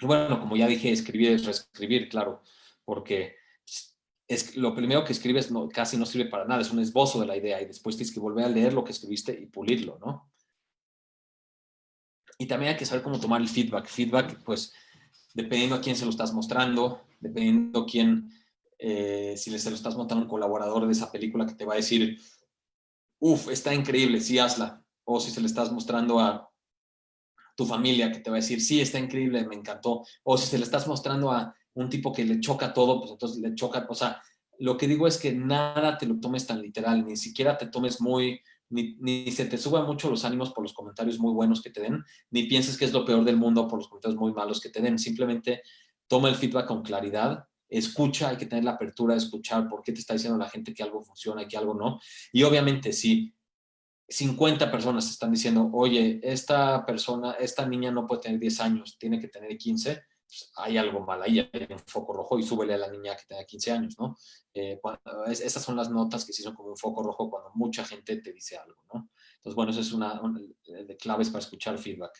Bueno, como ya dije, escribir es reescribir, claro, porque lo primero que escribes casi no sirve para nada, es un esbozo de la idea, y después tienes que volver a leer lo que escribiste y pulirlo, ¿no? Y también hay que saber cómo tomar el feedback. Feedback, pues, dependiendo a quién se lo estás mostrando, dependiendo si se lo estás mostrando a un colaborador de esa película que te va a decir, está increíble, sí, hazla. O si se le estás mostrando a tu familia que te va a decir, sí, está increíble, me encantó. O si se le estás mostrando a un tipo que le choca todo, pues entonces le choca. O sea, lo que digo es que nada te lo tomes tan literal, ni siquiera te tomes ni se te suban mucho los ánimos por los comentarios muy buenos que te den, ni pienses que es lo peor del mundo por los comentarios muy malos que te den. Simplemente toma el feedback con claridad, escucha, hay que tener la apertura de escuchar por qué te está diciendo la gente que algo funciona y que algo no. Y obviamente, si 50 personas están diciendo, oye, esta niña no puede tener 10 años, tiene que tener 15, pues hay algo mal ahí, hay un foco rojo, y súbele a la niña que tenga 15 años, ¿no? Esas son las notas que se son como un foco rojo cuando mucha gente te dice algo, ¿no? Entonces, bueno, eso es una de claves para escuchar feedback.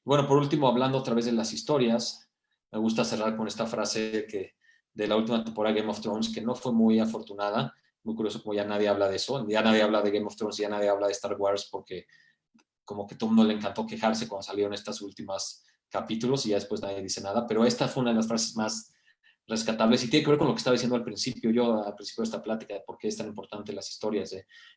Bueno, por último, hablando otra vez de las historias, me gusta cerrar con esta frase de la última temporada de Game of Thrones, que no fue muy afortunada. Muy curioso, como ya nadie habla de eso, ya nadie habla de Game of Thrones, ya nadie habla de Star Wars, porque como que todo el mundo le encantó quejarse cuando salieron estas últimas capítulos, y ya después nadie dice nada. Pero esta fue una de las frases más rescatables, y tiene que ver con lo que estaba diciendo al principio de esta plática, de por qué es tan importante las historias.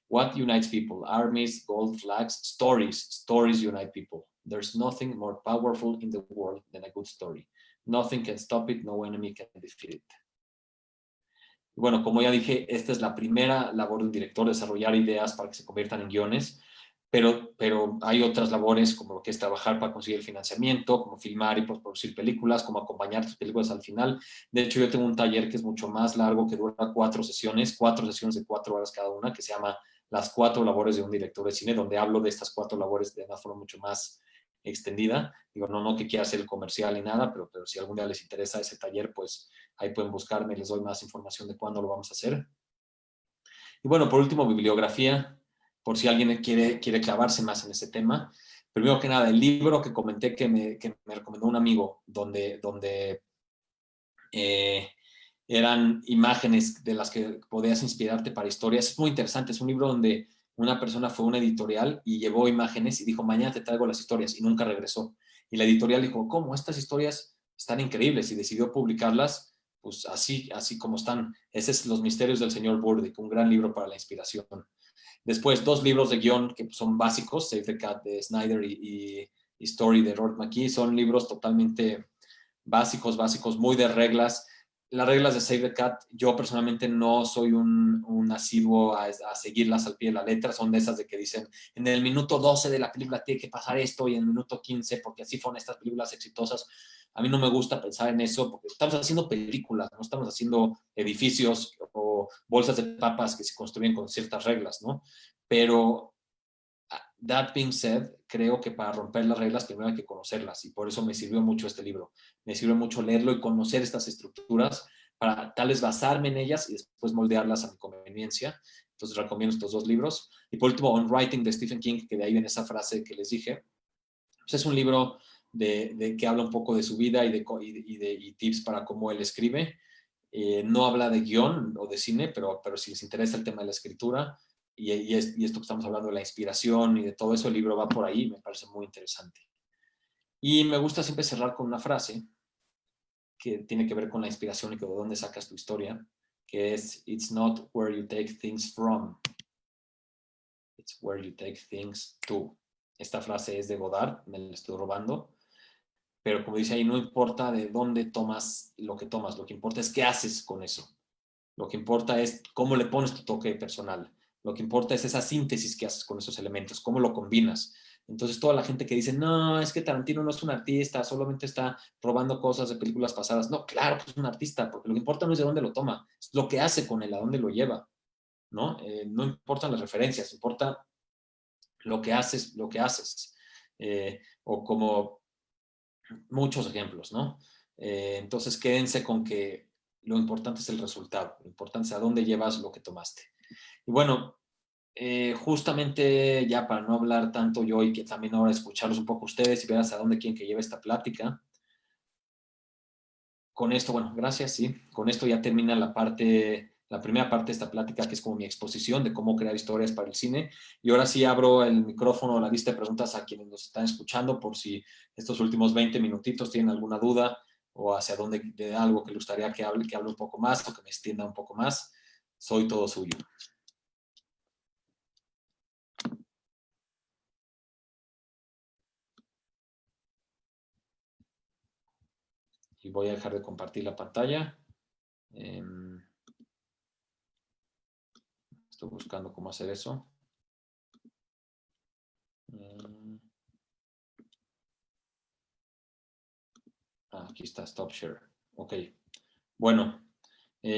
What unites people? Armies, gold flags, stories. Stories unite people. There's nothing more powerful in the world than a good story. Nothing can stop it, no enemy can defeat it. Bueno, como ya dije, esta es la primera labor de un director, desarrollar ideas para que se conviertan en guiones, pero hay otras labores, como lo que es trabajar para conseguir el financiamiento, como filmar y producir películas, como acompañar tus películas al final. De hecho, yo tengo un taller que es mucho más largo, que dura 4 sesiones de 4 horas cada una, que se llama Las 4 labores de un director de cine, donde hablo de estas 4 labores de una forma mucho más extendida. Digo, no que quiera hacer el comercial ni nada, pero si algún día les interesa ese taller, pues ahí pueden buscarme, les doy más información de cuándo lo vamos a hacer. Y bueno, por último, bibliografía, por si alguien quiere clavarse más en ese tema. Primero que nada, el libro que comenté que me recomendó un amigo, donde eran imágenes de las que podías inspirarte para historias. Es muy interesante, es un libro donde una persona fue a una editorial y llevó imágenes y dijo, mañana te traigo las historias, y nunca regresó. Y la editorial dijo, ¿cómo? Estas historias están increíbles, y decidió publicarlas pues así como están. Ese es Los misterios del señor Burdick, un gran libro para la inspiración. Después, 2 libros de guión que son básicos, Save the Cat de Snyder y Story de Robert McKee, son libros totalmente básicos, muy de reglas. Las reglas de Save the Cat, yo personalmente no soy un asiduo a seguirlas al pie de la letra, son de esas de que dicen, en el minuto 12 de la película tiene que pasar esto y en el minuto 15, porque así fueron estas películas exitosas. A mí no me gusta pensar en eso, porque estamos haciendo películas, no estamos haciendo edificios o bolsas de papas que se construyen con ciertas reglas, ¿no? Pero that being said, creo que para romper las reglas primero hay que conocerlas y por eso me sirvió mucho este libro. Me sirvió mucho leerlo y conocer estas estructuras para tal vez basarme en ellas y después moldearlas a mi conveniencia. Entonces recomiendo estos 2 libros. Y por último, On Writing de Stephen King, que de ahí viene esa frase que les dije. Pues es un libro que habla un poco de su vida y tips para cómo él escribe. No habla de guión o de cine, pero si les interesa el tema de la escritura y esto que estamos hablando de la inspiración y de todo eso, el libro va por ahí, me parece muy interesante. Y me gusta siempre cerrar con una frase que tiene que ver con la inspiración y con de dónde sacas tu historia, que es, it's not where you take things from, it's where you take things to. Esta frase es de Godard, me la estoy robando, pero como dice ahí, no importa de dónde tomas, lo que importa es qué haces con eso. Lo que importa es cómo le pones tu toque personal. Lo que importa es esa síntesis que haces con esos elementos, cómo lo combinas. Entonces, toda la gente que dice, no, es que Tarantino no es un artista, solamente está robando cosas de películas pasadas. No, claro que es un artista, porque lo que importa no es de dónde lo toma, es lo que hace con él, a dónde lo lleva, ¿no? No importan las referencias, importa lo que haces, o como muchos ejemplos, ¿no? Entonces, quédense con que lo importante es el resultado, lo importante es a dónde llevas lo que tomaste. Y bueno, justamente ya para no hablar tanto yo y que también ahora escucharlos un poco ustedes y ver hasta dónde quieren que lleve esta plática. Con esto, bueno, gracias, sí. Con esto ya termina la primera parte de esta plática, que es como mi exposición de cómo crear historias para el cine. Y ahora sí abro el micrófono, la lista de preguntas a quienes nos están escuchando, por si estos últimos 20 minutitos tienen alguna duda o hacia dónde de algo que les gustaría que hable un poco más o que me extienda un poco más. Soy todo suyo. Y voy a dejar de compartir la pantalla. Estoy buscando cómo hacer eso. Aquí está, Stop Share. Ok. Bueno,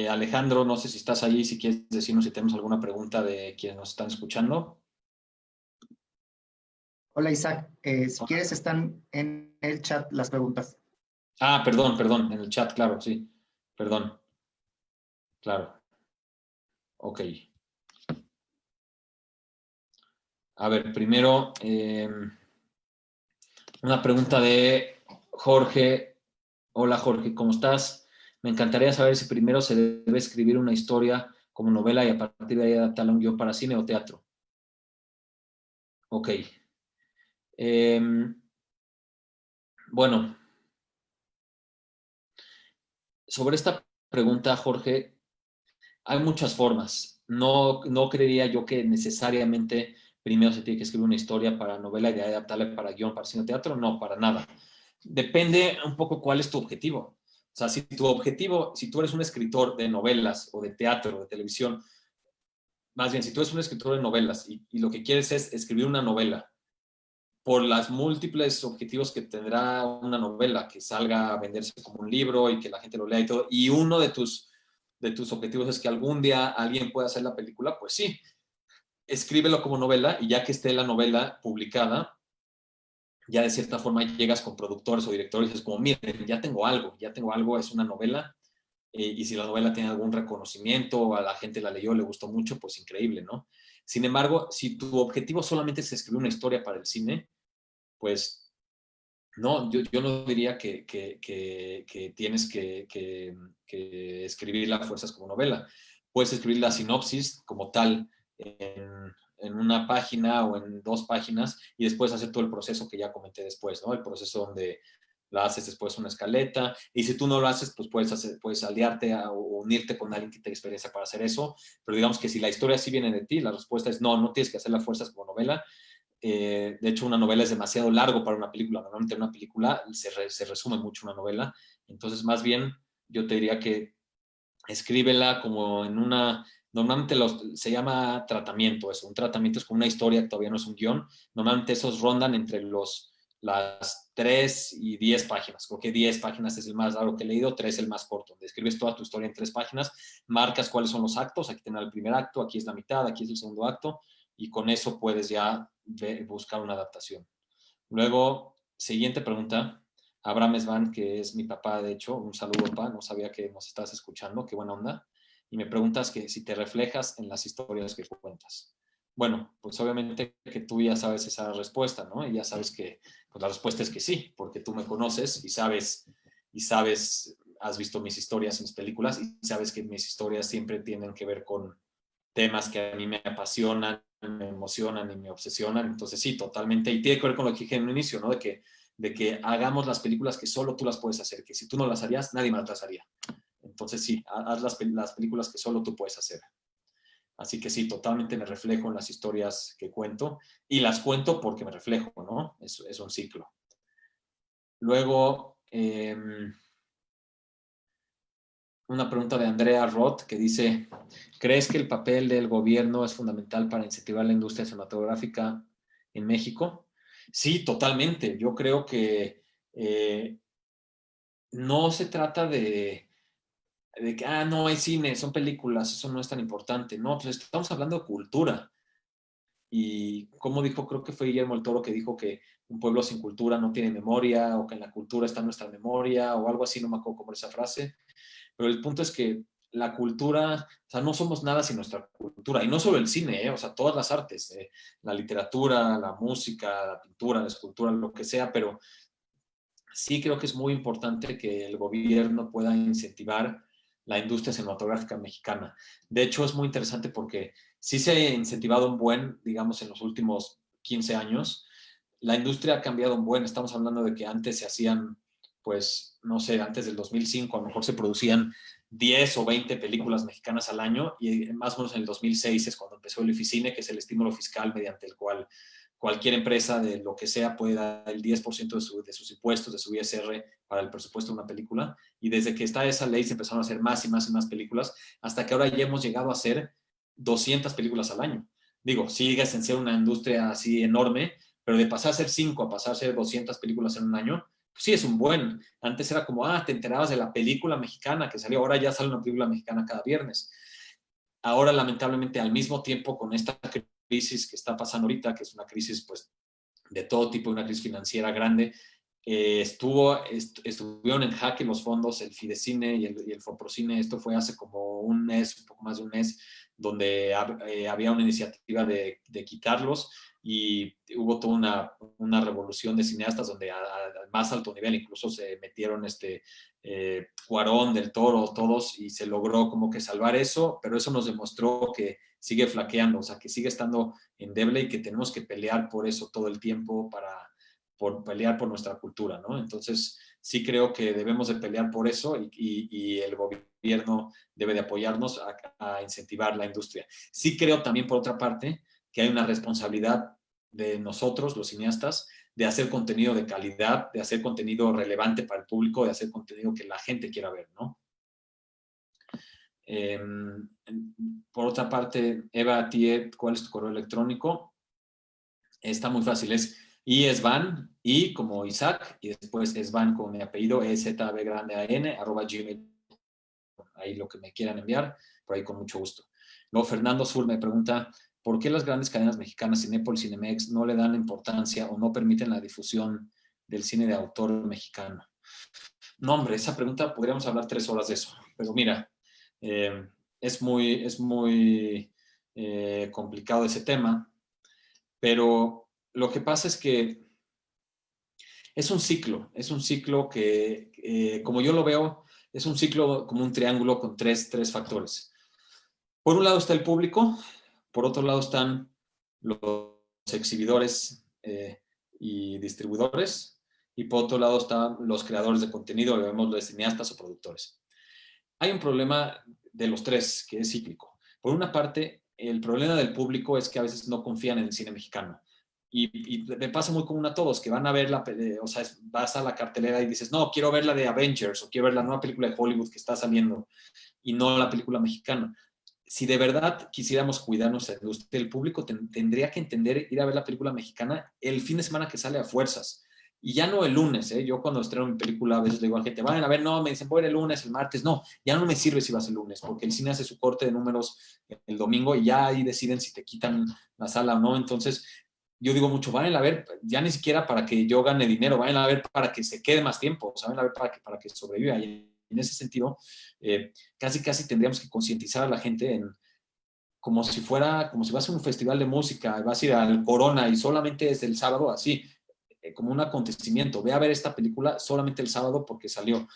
Alejandro, no sé si estás allí, si quieres decirnos si tenemos alguna pregunta de quienes nos están escuchando. Hola Isaac, si quieres están en el chat las preguntas. Perdón, en el chat, claro, sí. Perdón. Claro. Ok. A ver, primero, una pregunta de Jorge. Hola Jorge, ¿cómo estás? Me encantaría saber si primero se debe escribir una historia como novela y a partir de ahí adaptarla a un guión para cine o teatro. Ok. Bueno, sobre esta pregunta, Jorge, hay muchas formas. No creería yo que necesariamente primero se tiene que escribir una historia para novela y de ahí adaptarla para guión, para cine o teatro. No, para nada. Depende un poco cuál es tu objetivo. O sea, si tu objetivo, si tú eres un escritor de novelas o de teatro o de televisión, más bien, si tú eres un escritor de novelas y lo que quieres es escribir una novela por las múltiples objetivos que tendrá una novela, que salga a venderse como un libro y que la gente lo lea y todo, y uno de tus objetivos es que algún día alguien pueda hacer la película, pues sí, escríbelo como novela y ya que esté la novela publicada, ya de cierta forma llegas con productores o directores y es como, miren, ya tengo algo, es una novela, y si la novela tiene algún reconocimiento o a la gente la leyó, le gustó mucho, pues increíble, ¿no? Sin embargo, si tu objetivo solamente es escribir una historia para el cine, pues no, yo no diría que tienes que escribir las fuerzas como novela. Puedes escribir la sinopsis como tal en una página o en 2 páginas y después hacer todo el proceso que ya comenté después, ¿no? El proceso donde la haces después una escaleta, y si tú no lo haces, pues puedes aliarte o unirte con alguien que tenga experiencia para hacer eso, pero digamos que si la historia sí viene de ti, la respuesta es no tienes que hacer las fuerzas como novela. De hecho, una novela es demasiado largo para una película. Normalmente en una película se resume mucho una novela. Entonces, más bien, yo te diría que escríbela como en una... Normalmente se llama tratamiento eso. Un tratamiento es como una historia que todavía no es un guión. Normalmente esos rondan entre las 3 y 10 páginas. Creo que 10 páginas es el más largo que he leído, 3 el más corto. Donde escribes toda tu historia en 3 páginas, marcas cuáles son los actos. Aquí tendrá el primer acto, aquí es la mitad, aquí es el segundo acto. Y con eso puedes ya buscar una adaptación. Luego, siguiente pregunta. Abraham Svan, que es mi papá, de hecho, un saludo, papá, no sabía que nos estás escuchando, qué buena onda. Y me preguntas que si te reflejas en las historias que cuentas. Bueno, pues obviamente que tú ya sabes esa respuesta, ¿no? Y ya sabes que, pues la respuesta es que sí, porque tú me conoces y sabes, has visto mis historias, mis películas, y sabes que mis historias siempre tienen que ver con temas que a mí me apasionan, me emocionan y me obsesionan. Entonces sí, totalmente. Y tiene que ver con lo que dije en un inicio, ¿no? De que hagamos las películas que solo tú las puedes hacer, que si tú no las harías, nadie más las haría. Entonces sí, haz las películas que solo tú puedes hacer. Así que sí, totalmente me reflejo en las historias que cuento y las cuento porque me reflejo, ¿no? Es un ciclo. Luego, una pregunta de Andrea Roth que dice, ¿crees que el papel del gobierno es fundamental para incentivar la industria cinematográfica en México? Sí, totalmente. Yo creo que no se trata de que, no hay cine, son películas, eso no es tan importante. No, pues estamos hablando de cultura. Y como dijo, creo que fue Guillermo el Toro que dijo que un pueblo sin cultura no tiene memoria, o que en la cultura está nuestra memoria, o algo así, no me acuerdo cómo era esa frase. Pero el punto es que la cultura, o sea, no somos nada sin nuestra cultura. Y no solo el cine, o sea, todas las artes, la literatura, la música, la pintura, la escultura, lo que sea, pero sí creo que es muy importante que el gobierno pueda incentivar la industria cinematográfica mexicana. De hecho, es muy interesante porque sí se ha incentivado un buen, digamos, en los últimos 15 años. La industria ha cambiado un buen. Estamos hablando de que antes se hacían, pues, no sé, antes del 2005 a lo mejor se producían 10 o 20 películas mexicanas al año y más o menos en el 2006 es cuando empezó el Oficine, que es el estímulo fiscal mediante el cual cualquier empresa de lo que sea puede dar el 10% de sus impuestos, de su ISR para el presupuesto de una película. Y desde que está esa ley se empezaron a hacer más y más y más películas, hasta que ahora ya hemos llegado a hacer 200 películas al año. Digo, sigue sin ser una industria así enorme, pero de pasar a ser 5 a pasar a ser 200 películas en un año, pues sí es un buen. Antes era como, te enterabas de la película mexicana que salió, ahora ya sale una película mexicana cada viernes. Ahora, lamentablemente, al mismo tiempo con esta crisis que está pasando ahorita, que es una crisis pues de todo tipo, una crisis financiera grande, estuvieron en jaque los fondos, el Fidecine y el Foprocine. Esto fue hace como un mes, un poco más de un mes, donde había una iniciativa de quitarlos y hubo toda una revolución de cineastas donde al más alto nivel incluso se metieron Cuarón, Del Toro, todos, y se logró como que salvar eso, pero eso nos demostró que sigue flaqueando, o sea, que sigue estando endeble y que tenemos que pelear por eso todo el tiempo por pelear por nuestra cultura, ¿no? Entonces, sí creo que debemos de pelear por eso y el gobierno debe de apoyarnos a incentivar la industria. Sí creo también, por otra parte, que hay una responsabilidad de nosotros, los cineastas, de hacer contenido de calidad, de hacer contenido relevante para el público, de hacer contenido que la gente quiera ver, ¿no? Por otra parte, Eva, a ti, ¿cuál es tu correo electrónico? Está muy fácil, es Svan, I como Isaac, y después Svan como mi apellido, EZBGrandeAN, @gmail. Ahí lo que me quieran enviar, por ahí con mucho gusto. Luego Fernando Sur me pregunta, ¿por qué las grandes cadenas mexicanas, Cinépolis, Cinemex, no le dan importancia o no permiten la difusión del cine de autor mexicano? No, hombre, esa pregunta podríamos hablar 3 horas de eso, pero mira, es muy complicado ese tema, pero lo que pasa es que es un ciclo que, como yo lo veo, es un ciclo como un triángulo con tres factores. Por un lado está el público, por otro lado están los exhibidores y distribuidores, y por otro lado están los creadores de contenido, llamémoslo cineastas o productores. Hay un problema de los tres que es cíclico. Por una parte, el problema del público es que a veces no confían en el cine mexicano. Y me pasa muy común a todos, que van a ver o sea, vas a la cartelera y dices, no, quiero ver la de Avengers o quiero ver la nueva película de Hollywood que está saliendo y no la película mexicana. Si de verdad quisiéramos cuidarnos de usted, el público tendría que entender ir a ver la película mexicana el fin de semana que sale a fuerzas. Y ya no el lunes, ¿eh? Yo cuando estreno mi película a veces le digo a gente, vayan a ver, no, me dicen, voy el lunes, el martes, no, ya no me sirve si vas el lunes, porque el cine hace su corte de números el domingo y ya ahí deciden si te quitan la sala o no. Entonces, yo digo mucho, vayan a ver, ya ni siquiera para que yo gane dinero, vayan a ver para que se quede más tiempo, vayan a ver para que sobreviva. Y en ese sentido, casi tendríamos que concientizar a la gente en como si vas a un festival de música, vas a ir al Corona y solamente es el sábado, así, como un acontecimiento. Ve a ver esta película solamente el sábado porque salió.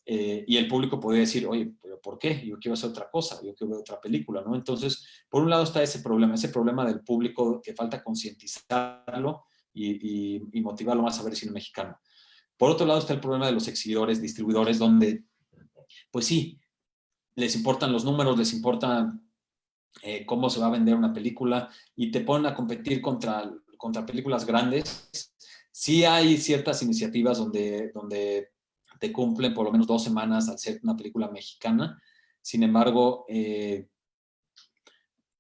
Y el público podría decir, oye, ¿pero por qué? Yo quiero hacer otra cosa, yo quiero ver otra película, ¿no? Entonces, por un lado está ese problema del público que falta concientizarlo y motivarlo más a ver cine mexicano. Por otro lado está el problema de los exhibidores, distribuidores, donde, pues sí, les importan los números, les importa cómo se va a vender una película y te ponen a competir contra películas grandes. Sí hay ciertas iniciativas donde te cumplen por lo menos 2 semanas al ser una película mexicana. Sin embargo,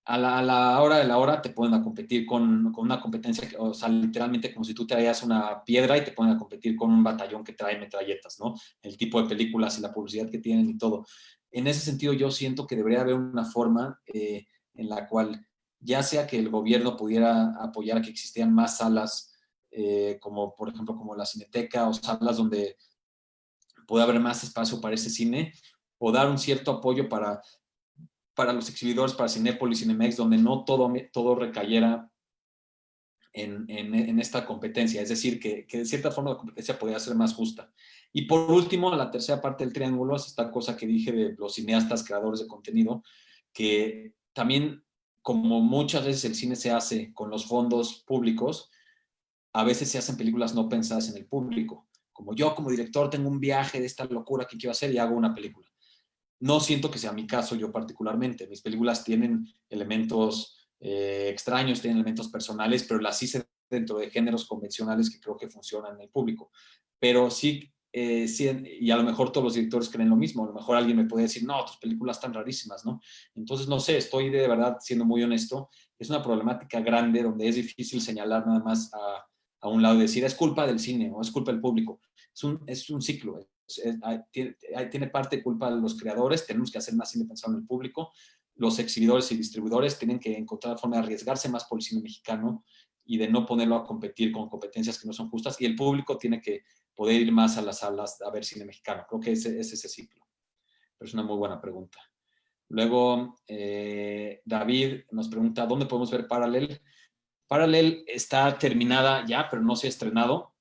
a la hora de la hora te ponen a competir con una competencia, o sea, literalmente como si tú traías una piedra y te ponen a competir con un batallón que trae metralletas, ¿no? El tipo de películas y la publicidad que tienen y todo. En ese sentido, yo siento que debería haber una forma en la cual, ya sea que el gobierno pudiera apoyar a que existieran más salas, como por ejemplo como la Cineteca, o salas donde pueda haber más espacio para ese cine, o dar un cierto apoyo para los exhibidores, para Cinépolis, Cinemex, donde no todo recayera en esta competencia. Es decir, que de cierta forma la competencia podría ser más justa. Y por último, la tercera parte del triángulo es esta cosa que dije de los cineastas, creadores de contenido, que también, como muchas veces el cine se hace con los fondos públicos, a veces se hacen películas no pensadas en el público. Como yo, como director, tengo un viaje de esta locura que quiero hacer y hago una película. No siento que sea mi caso yo particularmente. Mis películas tienen elementos extraños, tienen elementos personales, pero las hice dentro de géneros convencionales que creo que funcionan en el público. Pero sí, sí, y a lo mejor todos los directores creen lo mismo. A lo mejor alguien me puede decir, no, tus películas están rarísimas, ¿no? Entonces, no sé, estoy de verdad siendo muy honesto. Es una problemática grande donde es difícil señalar nada más a un lado y decir, es culpa del cine o es culpa del público. Es un ciclo, tiene parte de culpa de los creadores, tenemos que hacer más cine pensado en el público, los exhibidores y distribuidores tienen que encontrar la forma de arriesgarse más por el cine mexicano y de no ponerlo a competir con competencias que no son justas, y el público tiene que poder ir más a las salas a ver cine mexicano. Creo que es ese ciclo. Pero es una muy buena pregunta. Luego, David nos pregunta, ¿dónde podemos ver Parallel? Parallel está terminada ya, pero no se ha estrenado.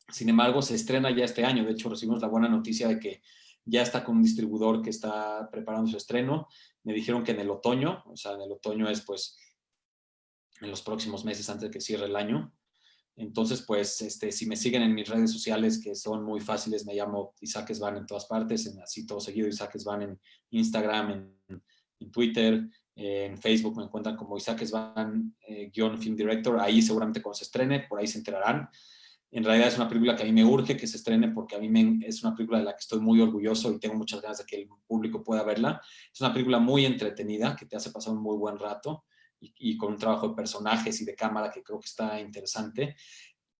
Sin embargo, se estrena ya este año. De hecho, recibimos la buena noticia de que ya está con un distribuidor que está preparando su estreno. Me dijeron que en el otoño, o sea, en el otoño es pues en los próximos meses antes de que cierre el año. Entonces, pues, si me siguen en mis redes sociales, que son muy fáciles, me llamo Isaac Svan en todas partes, así todo seguido, Isaac Svan en Instagram, en Twitter, en Facebook me encuentran como Isaac Svan, Film Director. Ahí seguramente cuando se estrene, por ahí se enterarán. En realidad es una película que a mí me urge que se estrene porque a mí es una película de la que estoy muy orgulloso y tengo muchas ganas de que el público pueda verla. Es una película muy entretenida que te hace pasar un muy buen rato y con un trabajo de personajes y de cámara que creo que está interesante.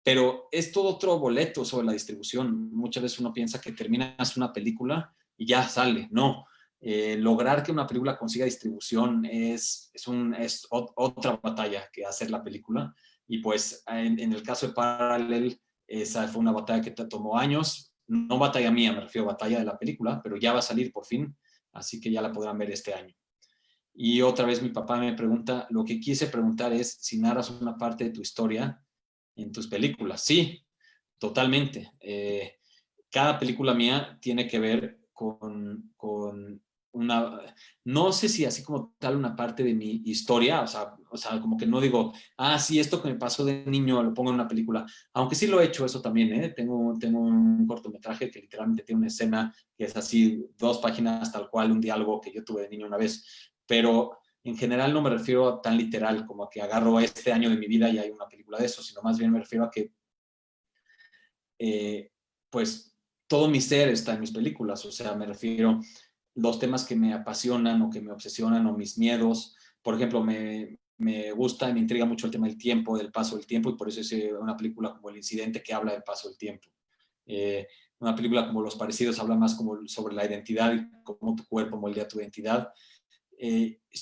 Pero es todo otro boleto sobre la distribución. Muchas veces uno piensa que terminas una película y ya sale. No. Lograr que una película consiga distribución es otra batalla que hacer la película. Y pues en el caso de Parallel, esa fue una batalla que te tomó años. No batalla mía, me refiero a batalla de la película, pero ya va a salir por fin, así que ya la podrán ver este año. Y otra vez mi papá me pregunta, lo que quise preguntar es si narras una parte de tu historia en tus películas. Sí, totalmente. Cada película mía tiene que ver con no sé si así como tal una parte de mi historia, o sea, como que no digo, sí, esto que me pasó de niño lo pongo en una película, aunque sí lo he hecho eso también, ¿eh? Tengo un cortometraje que literalmente tiene una escena que es así, 2 páginas tal cual, un diálogo que yo tuve de niño una vez, pero en general no me refiero tan literal como a que agarro este año de mi vida y hay una película de eso, sino más bien me refiero a que pues todo mi ser está en mis películas, o sea, me refiero los temas que me apasionan o que me obsesionan o mis miedos. Por ejemplo, me gusta y me intriga mucho el tema del tiempo, del paso del tiempo, y por eso hice una película como El Incidente que habla del paso del tiempo. Una película como Los Parecidos habla más como sobre la identidad y cómo tu cuerpo moldea tu identidad.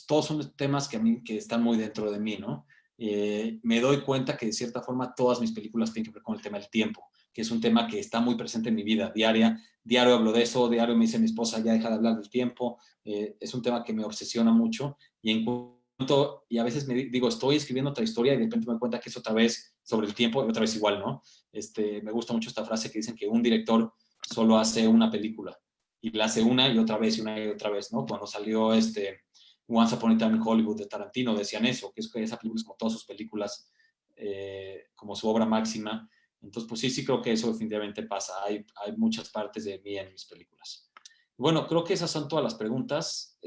Todos son temas que a mí que están muy dentro de mí, ¿no? Me doy cuenta que de cierta forma todas mis películas tienen que ver con el tema del tiempo, que es un tema que está muy presente en mi vida diaria. Diario hablo de eso, diario me dice mi esposa, ya deja de hablar del tiempo. Es un tema que me obsesiona mucho y a veces me digo, estoy escribiendo otra historia y de repente me doy cuenta que es otra vez sobre el tiempo y otra vez igual, ¿no? Me gusta mucho esta frase que dicen que un director solo hace una película y la hace una y otra vez, ¿no? Cuando salió Once Upon a Time in Hollywood de Tarantino decían eso, que esa película es como todas sus películas, como su obra máxima. Entonces, pues sí creo que eso definitivamente pasa. Hay muchas partes de mí en mis películas. Bueno, creo que esas son todas las preguntas.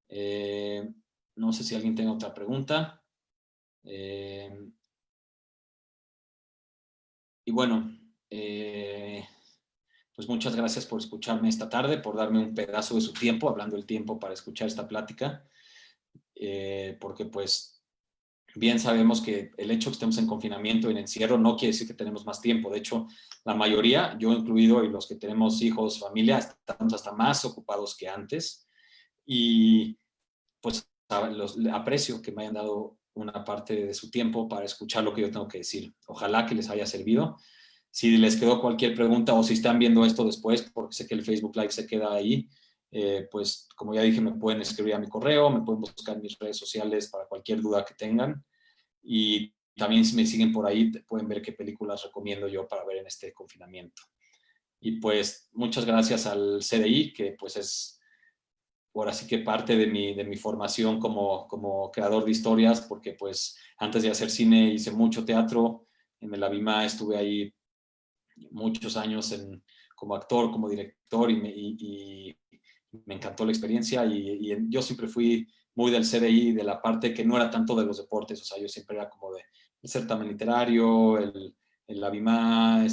Eh, no sé si alguien tiene otra pregunta. Y bueno, pues muchas gracias por escucharme esta tarde, por darme un pedazo de su tiempo, hablando del tiempo para escuchar esta plática, porque pues bien sabemos que el hecho de que estemos en confinamiento y en encierro no quiere decir que tenemos más tiempo. De hecho, la mayoría, yo incluido y los que tenemos hijos, familia, estamos hasta más ocupados que antes. Y pues aprecio que me hayan dado una parte de su tiempo para escuchar lo que yo tengo que decir. Ojalá que les haya servido. Si les quedó cualquier pregunta o si están viendo esto después, porque sé que el Facebook Live se queda ahí, pues como ya dije, me pueden escribir a mi correo, me pueden buscar en mis redes sociales para cualquier duda que tengan. Y también si me siguen por ahí, pueden ver qué películas recomiendo yo para ver en este confinamiento. Y pues muchas gracias al CDI, que pues es ahora sí que parte de mi formación como creador de historias, porque pues antes de hacer cine hice mucho teatro, en el Abima estuve ahí muchos años como actor, como director y me encantó la experiencia y yo siempre fui muy del CDI, de la parte que no era tanto de los deportes, o sea, yo siempre era como de el certamen literario, el Abima,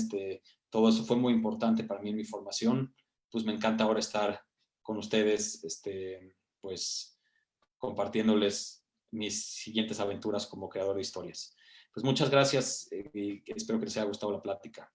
todo eso fue muy importante para mí en mi formación, pues me encanta ahora estar con ustedes, pues compartiéndoles mis siguientes aventuras como creador de historias. Pues muchas gracias y espero que les haya gustado la plática.